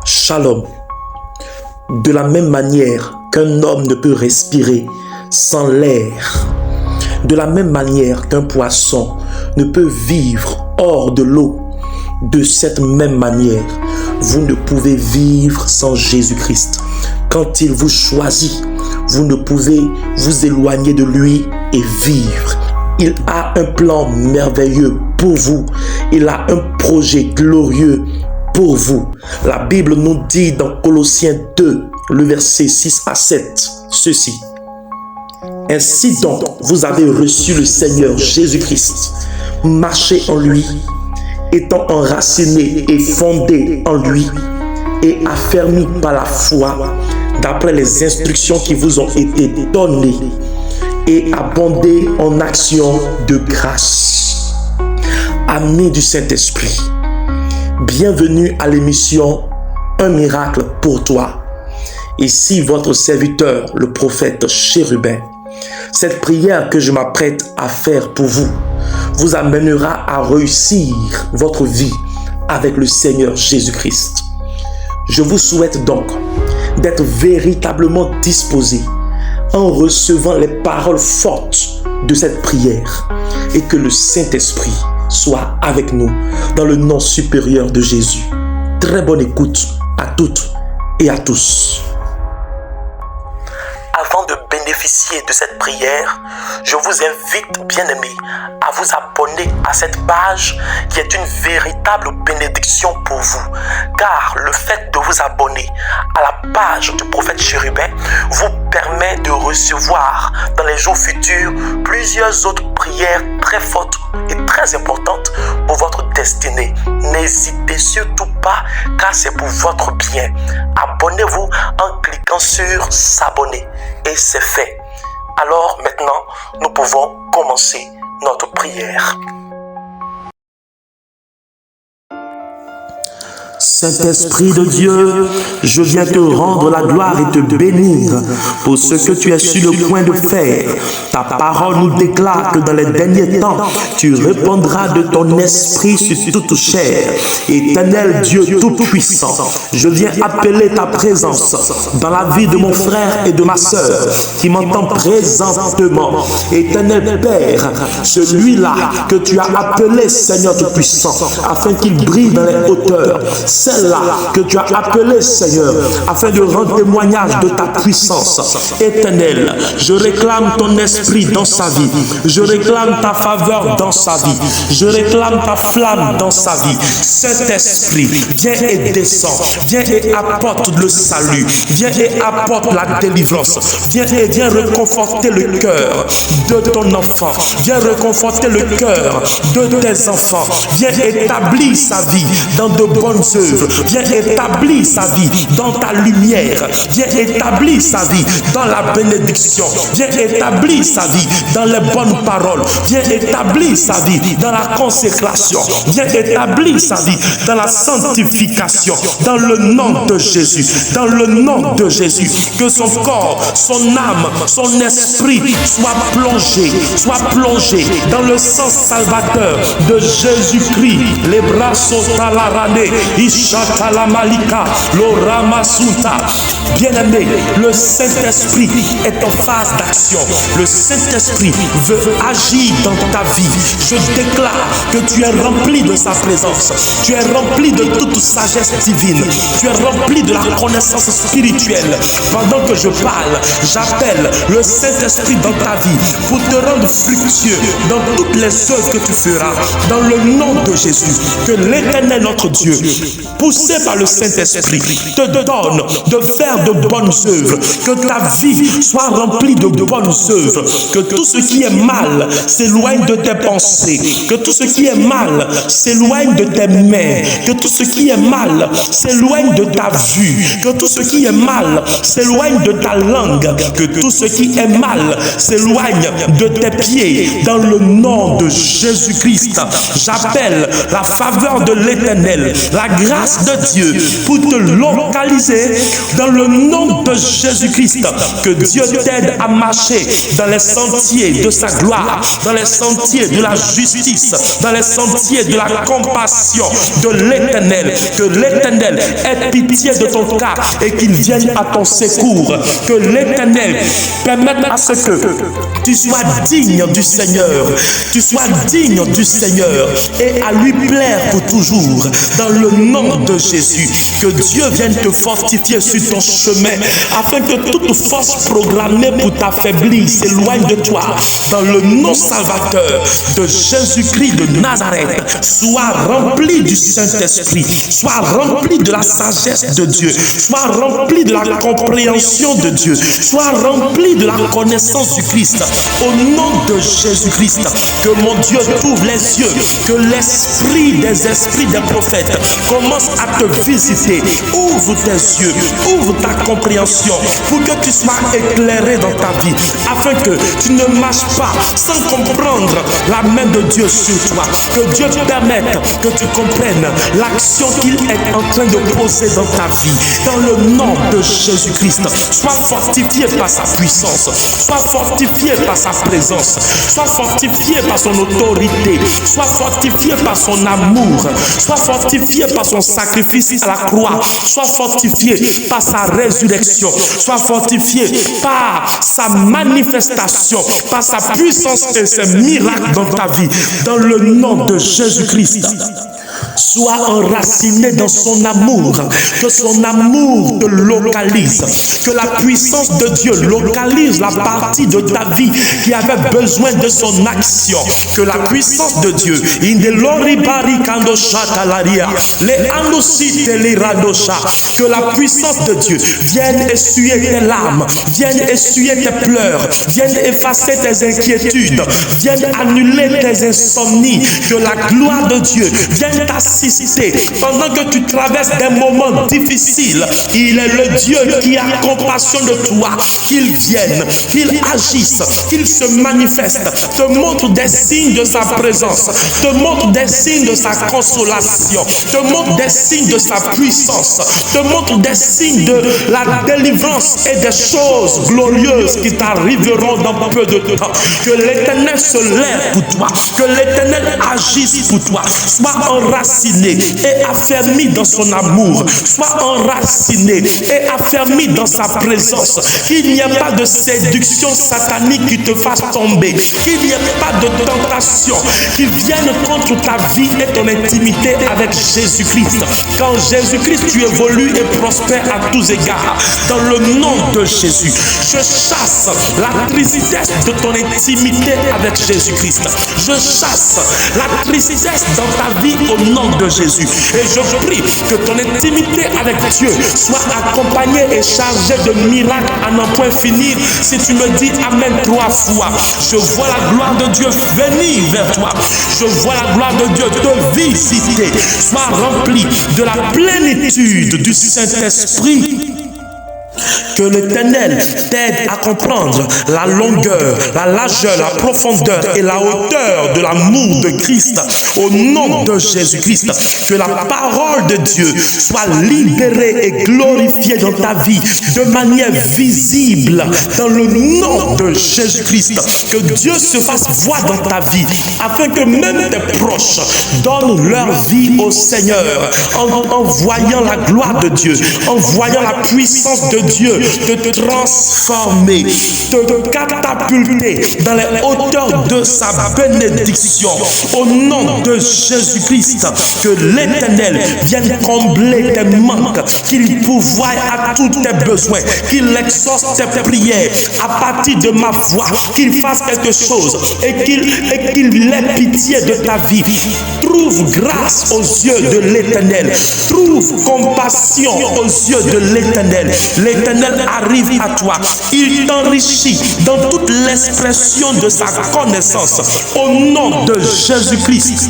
Shalom. De la même manière qu'un homme ne peut respirer sans l'air, de la même manière qu'un poisson ne peut vivre hors de l'eau, de cette même manière, vous ne pouvez vivre sans Jésus-Christ. Quand il vous choisit, vous ne pouvez vous éloigner de lui et vivre. Il a un plan merveilleux pour vous. Il a un projet glorieux pour vous. La Bible nous dit dans Colossiens 2, le verset 6 à 7, ceci. Ainsi donc, vous avez reçu le Seigneur Jésus-Christ. Marchez en lui, étant enraciné et fondé en lui et affermi par la foi d'après les instructions qui vous ont été données et abondez en actions de grâce. Amis du Saint-Esprit, bienvenue à l'émission Un miracle pour toi. Ici votre serviteur, le prophète Chérubin. Cette prière que je m'apprête à faire pour vous vous amènera à réussir votre vie avec le Seigneur Jésus-Christ. Je vous souhaite donc d'être véritablement disposé en recevant les paroles fortes de cette prière et que le Saint-Esprit soit avec nous dans le nom supérieur de Jésus. Très bonne écoute à toutes et à tous. Avant de bénéficier de cette prière, je vous invite, bien-aimés, à vous abonner à cette page qui est une véritable bénédiction pour vous. Car le fait de vous abonner à la page du prophète Chérubin vous permet de recevoir dans les jours futurs plusieurs autres prières très fortes et très importantes pour votre destinée. N'hésitez surtout pas, car c'est pour votre bien. Abonnez-vous en cliquant sur s'abonner et c'est fait. Alors maintenant, nous pouvons commencer notre prière. Saint-Esprit de Dieu, je viens te rendre la gloire et te bénir pour ce que tu es sur le point de faire. Ta parole nous déclare que dans les derniers temps, tu répandras de ton esprit sur toute chair. Éternel Dieu Tout-Puissant, je viens appeler ta présence dans la vie de mon frère et de ma sœur qui m'entend présentement. Éternel Père, celui-là que tu as appelé Seigneur Tout-Puissant, afin qu'il brille dans les hauteurs. Celle-là que tu as appelée, Seigneur, afin de rendre témoignage de ta puissance. Éternel, je réclame ton esprit dans sa vie. Je réclame ta faveur dans sa vie. Je réclame ta flamme dans sa vie. Saint-Esprit, viens et descends. Viens et apporte le salut. Viens et apporte la délivrance. Viens et viens réconforter le cœur de ton enfant. Viens réconforter le cœur de tes enfants. Viens établir sa vie dans de bonnes œuvres. Viens établir sa vie dans ta lumière. Viens établir sa vie dans la bénédiction. Viens établir sa vie dans les bonnes paroles. Viens établir sa vie dans la consécration. Viens établir sa vie dans la sanctification. Dans le nom de Jésus. Dans le nom de Jésus. Que son corps, son âme, son esprit soit plongé dans le sang salvateur de Jésus-Christ. Les bras sont à la ranée. Ishakalamalika, Loramasuta. Bien-aimé, le Saint-Esprit est en phase d'action. Le Saint-Esprit veut agir dans ta vie. Je déclare que tu es rempli de sa présence. Tu es rempli de toute sagesse divine. Tu es rempli de la connaissance spirituelle. Pendant que je parle, j'appelle le Saint-Esprit dans ta vie pour te rendre fructueux dans toutes les œuvres que tu feras. Dans le nom de Jésus, que l'Éternel notre Dieu, poussé par le Saint-Esprit, te donne de faire de bonnes œuvres, que ta vie soit remplie de bonnes œuvres, que tout ce qui est mal s'éloigne de tes pensées, que tout ce qui est mal s'éloigne de tes mains, que tout ce qui est mal s'éloigne de ta vue, que tout ce qui est mal s'éloigne de ta langue, que tout ce qui est mal s'éloigne de tes pieds. Dans le nom de Jésus-Christ, j'appelle la faveur de l'Éternel, la grâce grâce de Dieu pour te localiser dans le nom de Jésus-Christ. Que Dieu t'aide à marcher dans les sentiers de sa gloire, dans les sentiers de la justice, dans les sentiers de la compassion de l'Éternel. Que l'Éternel ait pitié de ton cas et qu'il vienne à ton secours. Que l'Éternel permette à ce que tu sois digne du Seigneur, tu sois digne du Seigneur et à lui plaire pour toujours dans le nom de Jésus. Que Dieu vienne te fortifier sur ton chemin afin que toute force programmée pour t'affaiblir s'éloigne de toi dans le nom salvateur de Jésus-Christ de Nazareth. Sois rempli du Saint-Esprit, sois rempli de la sagesse de Dieu, sois rempli de la compréhension de Dieu, sois rempli de la connaissance du Christ au nom de Jésus-Christ. Que mon Dieu t'ouvre les yeux, que l'esprit des esprits des prophètes commence à te visiter. Ouvre tes yeux, ouvre ta compréhension pour que tu sois éclairé dans ta vie, afin que tu ne marches pas sans comprendre la main de Dieu sur toi. Que Dieu te permette que tu comprennes l'action qu'il est en train de poser dans ta vie. Dans le nom de Jésus-Christ, sois fortifié par sa puissance, sois fortifié par sa présence, sois fortifié par son autorité, sois fortifié par son amour, sois fortifié par son sacrifice à la croix, sois fortifié par sa résurrection, sois fortifié par sa manifestation, par sa puissance et ses miracles dans ta vie, dans le nom de Jésus-Christ. Sois enraciné dans son amour, que son amour te localise, que la puissance de Dieu localise la partie de ta vie qui avait besoin de son action, que la puissance de Dieu, que la puissance de Dieu vienne essuyer tes larmes, vienne essuyer tes pleurs, vienne effacer tes inquiétudes, vienne annuler tes insomnies, que la gloire de Dieu vienne t'assister pendant que tu traverses des moments difficiles. Il est le Dieu qui a compassion de toi, qu'il vienne, qu'il agisse, qu'il se manifeste, te montre des signes de sa présence, te montre des signes de sa consolation, te montre des signes de sa puissance, te montre des signes de la délivrance et des choses glorieuses qui t'arriveront dans peu de temps. Que l'Éternel se lève pour toi, que l'Éternel agisse pour toi. Sois enraciné et affermi dans son amour, sois enraciné et affermi dans sa présence. Qu'il n'y ait pas de séduction satanique qui te fasse tomber, qu'il n'y ait pas de tentation qui vienne contre ta vie et ton intimité avec Jésus-Christ. Quand Jésus-Christ, tu évolues et prospères à tous égards. Dans le nom de Jésus, je chasse la tristesse de ton intimité avec Jésus-Christ. Je chasse la tristesse dans ta vie au nom de Jésus. Et je prie que ton intimité avec Dieu soit accompagnée et chargée de miracles à n'en point finir. Si tu me dis Amen 3 fois, je vois la gloire de Dieu venir vers toi. Je vois la gloire de Dieu te visiter. Sois rempli de la plénitude du Saint-Esprit. Que l'Éternel t'aide à comprendre la longueur, la largeur, la profondeur et la hauteur de l'amour de Christ au nom de Jésus-Christ. Que la parole de Dieu soit libérée et glorifiée dans ta vie de manière visible dans le nom de Jésus-Christ. Que Dieu se fasse voir dans ta vie afin que même tes proches donnent leur vie au Seigneur en voyant la gloire de Dieu, en voyant la puissance de Dieu te transformer, te catapulter dans les hauteurs de sa bénédiction. Au nom de Jésus-Christ, que l'Éternel vienne combler tes manques, qu'il pourvoie à tous tes besoins, qu'il exauce tes prières à partir de ma voix, qu'il fasse quelque chose et qu'il ait pitié de ta vie. Trouve grâce aux yeux de l'Éternel, trouve compassion aux yeux de l'Éternel. L'Éternel arrive à toi, il t'enrichit dans toute l'expression de sa connaissance au nom de Jésus-Christ.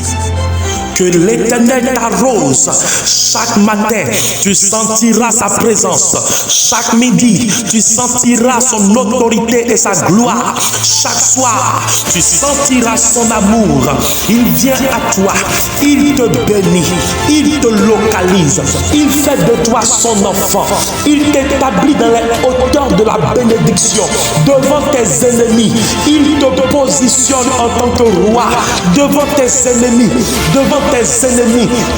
Que l'Éternel t'arrose. Chaque matin, tu sentiras sa présence. Chaque midi, tu sentiras son autorité et sa gloire. Chaque soir, tu sentiras son amour. Il vient à toi. Il te bénit. Il te localise. Il fait de toi son enfant. Il t'établit dans les hauteurs de la bénédiction. Devant tes ennemis, il te positionne en tant que roi. Devant tes ennemis,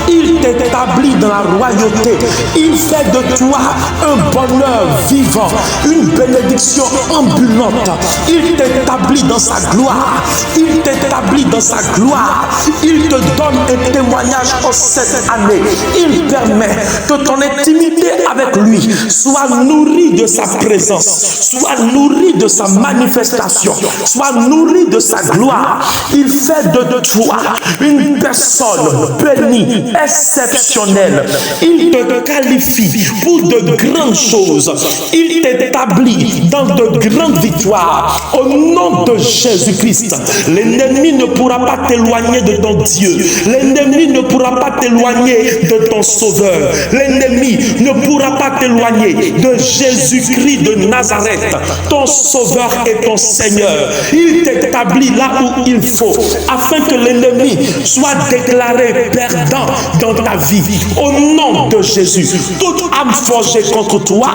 il t'établit dans la royauté. Il fait de toi un bonheur vivant, une bénédiction ambulante. Il t'établit dans sa gloire. Il t'établit dans sa gloire. Il te donne un témoignage en cette année. Il permet que ton intimité avec lui soit nourrie de sa présence, soit nourrie de sa manifestation, soit nourrie de sa gloire. Il fait de toi une personne bénie, exceptionnelle. Il te qualifie pour de grandes choses. Il t'établit dans de grandes victoires. Au nom de Jésus-Christ, l'ennemi ne pourra pas t'éloigner de ton Dieu. L'ennemi ne pourra pas t'éloigner de ton Sauveur. L'ennemi ne pourra pas t'éloigner de Jésus-Christ de Nazareth, ton Sauveur et ton Seigneur. Il t'établit là où il faut, afin que l'ennemi soit déclaré perdant dans ta vie. Au nom de Jésus, toute âme forgée contre toi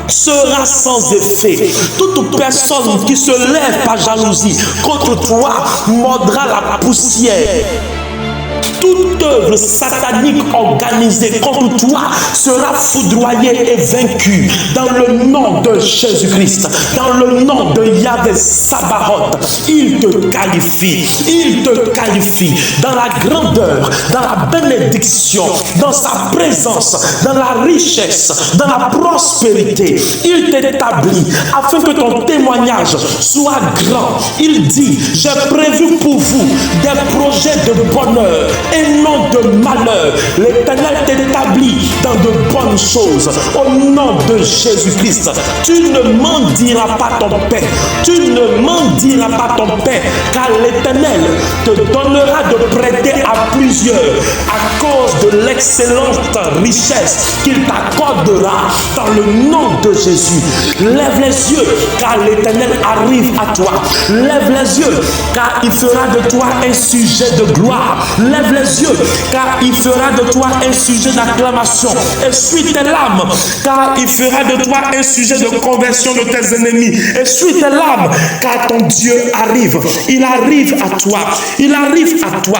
sera sans effet. Toute personne qui se lève par jalousie contre toi mordra la poussière. Toute œuvre satanique organisée contre toi sera foudroyée et vaincue dans le nom de Jésus-Christ, dans le nom de Yahvé Sabaoth. Il te qualifie, dans la grandeur, dans la bénédiction, dans sa présence, dans la richesse, dans la prospérité. Il t'établit afin que ton témoignage soit grand. Il dit: j'ai prévu pour vous des projets de bonheur et non de malheur. L'Éternel t'établit dans de bonnes choses. Au nom de Jésus-Christ, tu ne mendiras pas ton pain. Tu ne mendiras pas ton pain, car l'Éternel te donnera de prêter à plusieurs à cause de l'excellente richesse qu'il t'accordera dans le nom de Jésus. Lève les yeux, car l'Éternel arrive à toi. Lève les yeux, car il fera de toi un sujet de gloire. Lève les yeux, car il fera de toi un sujet d'acclamation. Essuie tes larmes, car il fera de toi un sujet de conversion de tes ennemis. Essuie tes larmes, car ton Dieu arrive. Il arrive à toi. Il arrive à toi.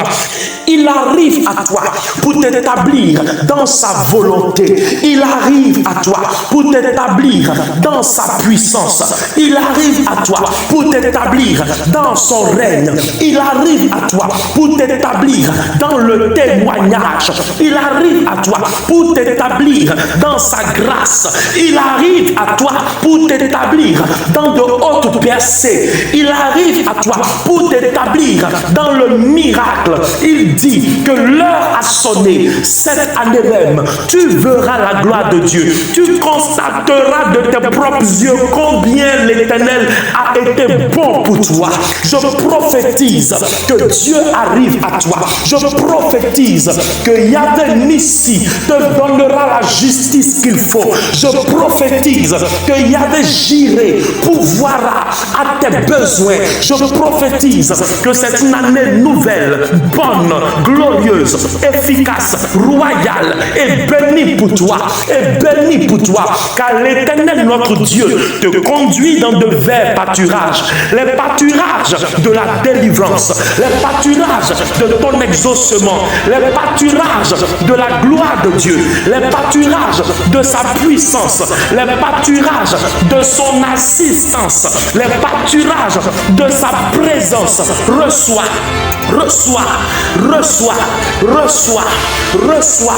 Il arrive à toi pour t'établir dans sa volonté. Il arrive à toi pour t'établir dans sa puissance. Il arrive à toi pour t'établir dans son règne. Il arrive à toi pour t'établir dans le témoignage. Il arrive à toi pour t'établir dans sa grâce. Il arrive à toi pour t'établir dans de hautes percées. Il arrive à toi pour t'établir dans le miracle. Il dit que l'heure a sonné. Cette année même, tu verras la gloire de Dieu. Tu constateras de tes propres yeux combien l'Éternel a été bon pour toi. Je prophétise que Dieu arrive à toi. Je prophétise que Yahvé Nissi te donnera la justice qu'il faut. Je prophétise que Yahvé Jireh pourvoira à tes besoins. Je prophétise que c'est une année nouvelle, bonne, glorieuse, efficace, royale et bénie pour toi. Et bénie pour toi, car l'Éternel notre Dieu te conduit dans de verts pâturages. Les pâturages de la délivrance, les pâturages de ton exaucement, les pâturages de la gloire de Dieu, les pâturages de sa puissance, les pâturages de son assistance, les pâturages de sa présence. Reçois, reçois, reçois, reçois, reçois,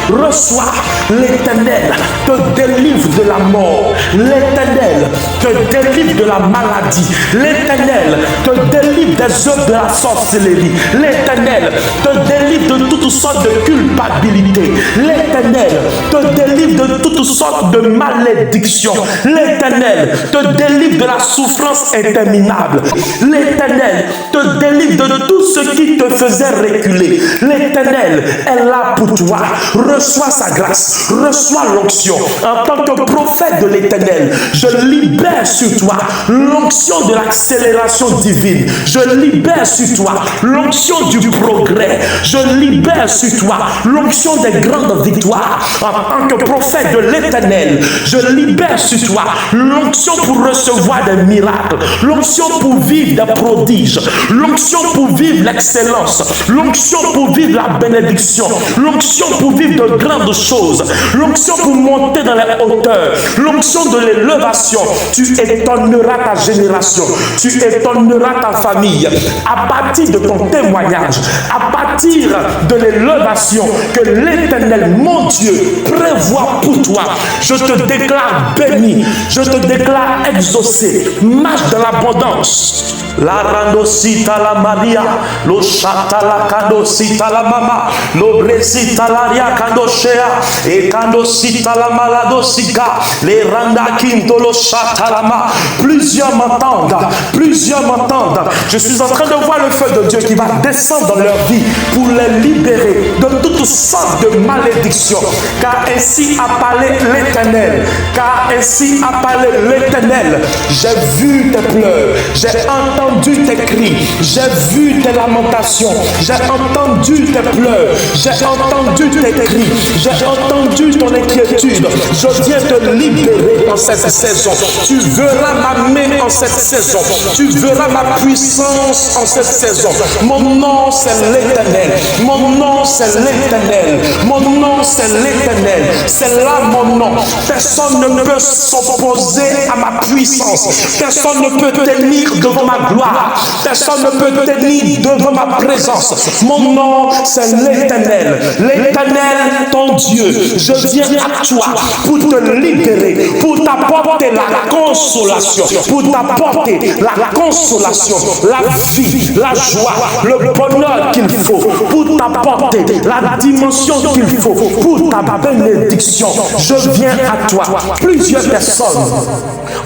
reçois. L'Éternel te délivre de la mort. L'Éternel te délivre de la maladie. L'Éternel te délivre des œuvres de la sorcellerie. L'Éternel te délivre de toutes sortes de culpabilité. L'Éternel te délivre de toutes sortes de malédictions. L'Éternel te délivre de la souffrance interminable. L'Éternel te délivre de tout ce qui te faisait reculer. L'Éternel est là pour toi. Reçois sa grâce, reçois l'onction. En tant que prophète de l'Éternel, je libère sur toi l'onction de l'accélération divine. Je libère sur toi l'onction du progrès. Je libère sur toi l'onction des grandes victoires. En tant que prophète de l'Éternel, je libère sur toi l'onction pour recevoir des miracles, l'onction pour vivre des prodiges, l'onction pour vivre l'excellence, l'onction pour vivre la bénédiction, l'onction pour vivre de grandes choses, l'onction pour monter dans les hauteurs, l'onction de l'élévation. Tu étonneras ta génération, tu étonneras ta famille à partir de ton témoignage, à partir de l'élévation que l'Éternel, mon Dieu, prévoit pour toi. Je te déclare béni, je te déclare exaucé. Marche dans l'abondance. La randosita la Maria, lo chata la candosita la mama, lo bresita la ria candoshea, et candosita la maladosica, les randa quinto lo chata la ma. Plusieurs m'entendent, plusieurs m'entendent. Je suis en train de voir le feu de Dieu qui va descendre dans leur vie pour les libérer de toutes sortes de malédictions. Car ainsi a parlé l'Éternel, car ainsi a parlé l'Éternel. J'ai vu tes pleurs, j'ai entendu tes cris, j'ai vu tes lamentations, j'ai entendu tes pleurs, j'ai entendu tes cris, j'ai entendu ton inquiétude. Je viens te libérer en cette saison. Tu verras ma main en cette saison. Tu verras ma puissance en cette saison. Mon nom c'est l'Éternel. Mon nom c'est l'Éternel. Mon nom c'est l'Éternel. C'est là mon nom. Personne ne peut s'opposer à ma puissance. Personne ne peut tenir devant ma gloire. Personne ne peut tenir devant ma présence. Mon nom c'est l'Éternel. L'Éternel ton Dieu. Je viens à toi pour te libérer, pour t'apporter la consolation, pour t'apporter la consolation, la vie, la joie, le bonheur qu'il faut, pour t'apporter la dimension qu'il faut, pour ta bénédiction. Je viens à toi. Plusieurs personnes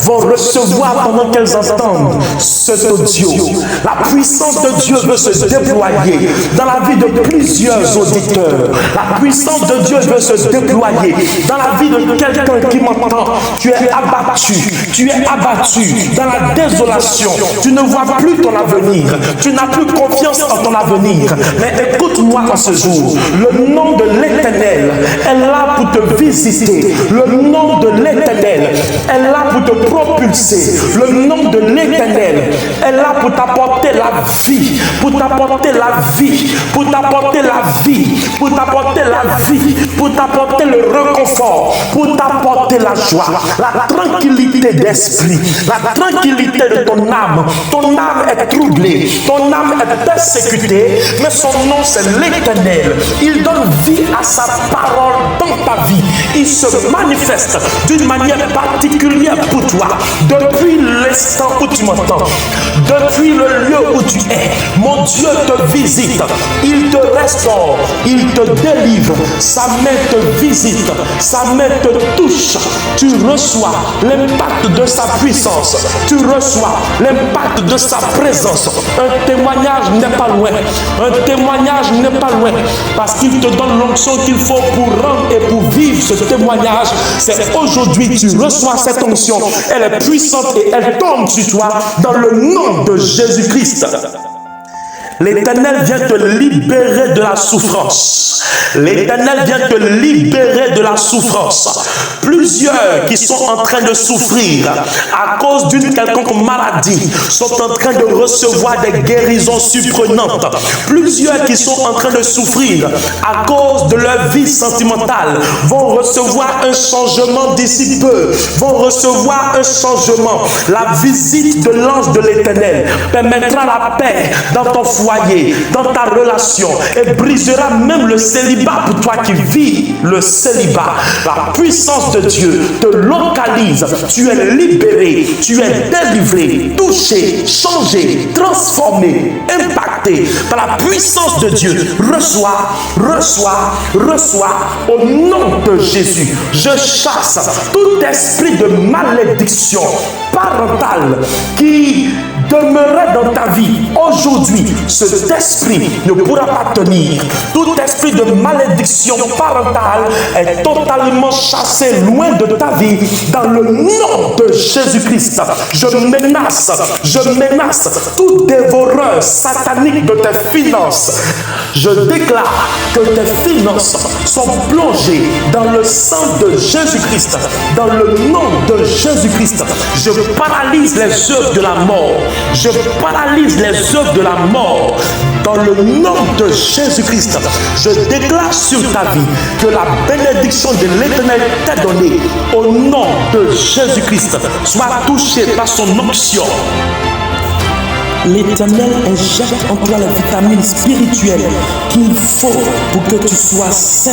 vont recevoir pendant qu'elles entendent cet audio. La puissance de Dieu veut se déployer dans la vie de plusieurs auditeurs. La puissance de Dieu veut se déployer dans la vie de quelqu'un qui m'entend. Tu es abattu, tu es abattu dans la désolation. Tu ne vois plus ton avenir. Tu n'as plus confiance en ton avenir. Mais écoute-moi en ce jour. Le nom de l'Éternel est là pour te visiter. Le nom de l'Éternel est là pour te propulser. Le nom de l'Éternel est là pour t'apporter la vie. Pour t'apporter la vie. Pour t'apporter la vie. Pour t'apporter la vie. Pour t'apporter le réconfort. Pour t'apporter la joie. La tranquillité d'esprit. La tranquillité de ton âme. Ton âme est troublée. Ton âme est persécutée. Mais son nom c'est l'Éternel. Il donne vie à sa parole dans ta vie. Il se manifeste d'une manière particulière pour toi. Depuis l'instant où tu m'entends, depuis le lieu où tu es, mon Dieu te visite. Il te restaure. Il te délivre. Sa main te visite. Sa main te touche. Tu reçois l'impact de sa puissance. Tu reçois l'impact de sa présence. Un témoignage n'est pas loin. Un témoignage n'est pas loin. Parce qu'il te donne l'onction qu'il faut pour rendre et pour vivre ce témoignage. C'est aujourd'hui tu reçois cette onction. Elle est puissante et elle tombe sur toi dans le nom de Jésus-Christ. L'Éternel vient te libérer de la souffrance. L'Éternel vient te libérer de la souffrance. Plusieurs qui sont en train de souffrir à cause d'une quelconque maladie sont en train de recevoir des guérisons surprenantes. Plusieurs qui sont en train de souffrir à cause de leur vie sentimentale vont recevoir un changement d'ici peu. Vont recevoir un changement. La visite de l'ange de l'Éternel permettra la paix dans ton foyer. foyer, dans ta relation et brisera même le célibat pour toi qui vis le célibat. La puissance de Dieu te localise. Tu es libéré, tu es délivré, touché, changé, transformé, impacté par la puissance de Dieu. Reçois, reçois, reçois au nom de Jésus. Je chasse tout esprit de malédiction parentale qui demeurait dans ta vie. Aujourd'hui, cet esprit ne pourra pas tenir. Tout esprit de malédiction parentale est totalement chassé loin de ta vie dans le nom de Jésus-Christ. Je menace tout dévoreur satanique de tes finances. Je déclare que tes finances sont plongées dans le sang de Jésus-Christ. Dans le nom de Jésus-Christ, je paralyse les œuvres de la mort. Je paralyse les œuvres de la mort. Dans le nom de Jésus-Christ, je déclare sur ta vie que la bénédiction de l'Éternel t'est donnée. Au nom de Jésus-Christ, sois touché par son onction. L'Éternel injecte en toi les vitamines spirituelles qu'il faut pour que tu sois sain.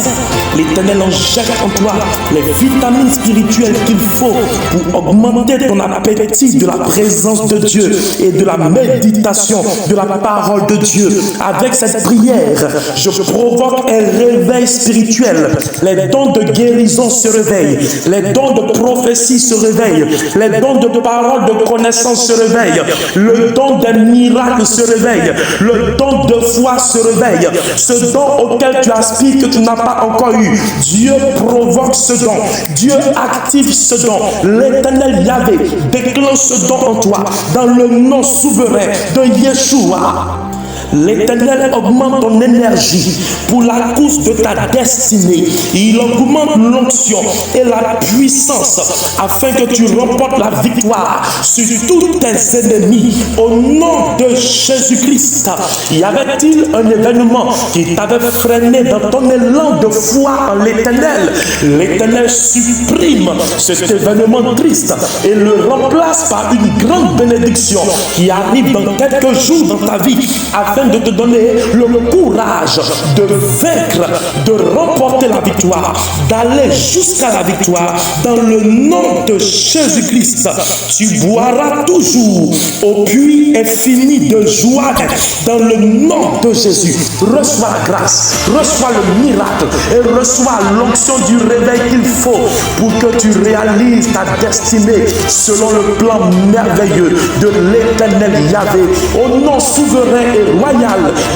L'Éternel injecte en toi les vitamines spirituelles qu'il faut pour augmenter ton appétit de la présence de Dieu et de la méditation de la parole de Dieu. Avec cette prière, je provoque un réveil spirituel. Les dons de guérison se réveillent. Les dons de prophétie se réveillent. Les dons de parole de connaissance se réveillent. Le don des miracles se réveille, le don de foi se réveille, ce don auquel tu aspires que tu n'as pas encore eu, Dieu provoque ce don, Dieu active ce don. L'Éternel Yahvé déclenche ce don en toi dans le nom souverain de Yeshua. L'Éternel augmente ton énergie pour la course de ta destinée. Il augmente l'onction et la puissance afin que tu remportes la victoire sur tous tes ennemis. Au nom de Jésus-Christ, y avait-il un événement qui t'avait freiné dans ton élan de foi en l'Éternel? L'Éternel supprime cet événement triste et le remplace par une grande bénédiction qui arrive dans quelques jours dans ta vie afin de te donner le courage de vaincre, de remporter la victoire, d'aller jusqu'à la victoire dans le nom de Jésus-Christ. Tu boiras toujours au puits infini de joie dans le nom de Jésus. Reçois la grâce, reçois le miracle et reçois l'onction du réveil qu'il faut pour que tu réalises ta destinée selon le plan merveilleux de l'Éternel Yahvé. Au nom souverain et royal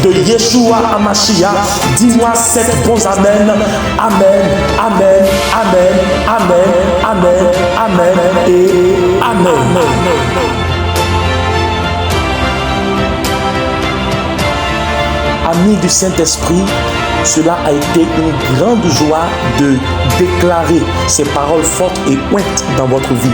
de Yeshua Hamashiach, dis-moi 7 bons amen. Amen, amen, amen, amen, amen, amen et amen. Amis du Saint-Esprit, cela a été une grande joie de déclarer ces paroles fortes et pointes dans votre vie.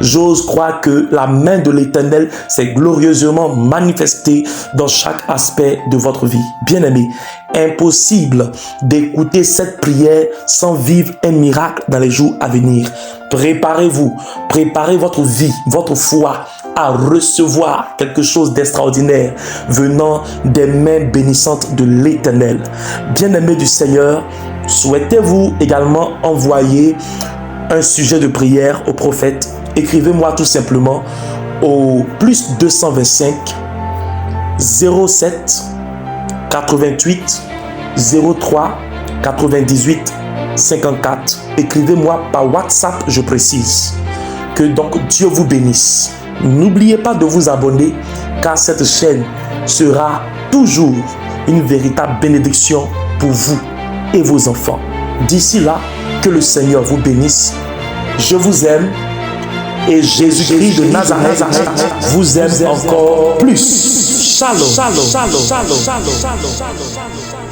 J'ose croire que la main de l'Éternel s'est glorieusement manifestée dans chaque aspect de votre vie. Bien-aimés, impossible d'écouter cette prière sans vivre un miracle dans les jours à venir. Préparez-vous, préparez votre vie, votre foi à recevoir quelque chose d'extraordinaire venant des mains bénissantes de l'Éternel. Bien-aimés du Seigneur, souhaitez-vous également envoyer un sujet de prière au prophète? Écrivez-moi tout simplement au plus 225 07 88 03 98 54. Écrivez-moi par WhatsApp, je précise. Que donc Dieu vous bénisse. N'oubliez pas de vous abonner car cette chaîne sera toujours une véritable bénédiction pour vous et vos enfants. D'ici là, que le Seigneur vous bénisse. Je vous aime. Et Jésus-Christ de Nazareth vous aime encore plus. Shalom. Shalom. Shalom. Shalom. Shalom. Shalom.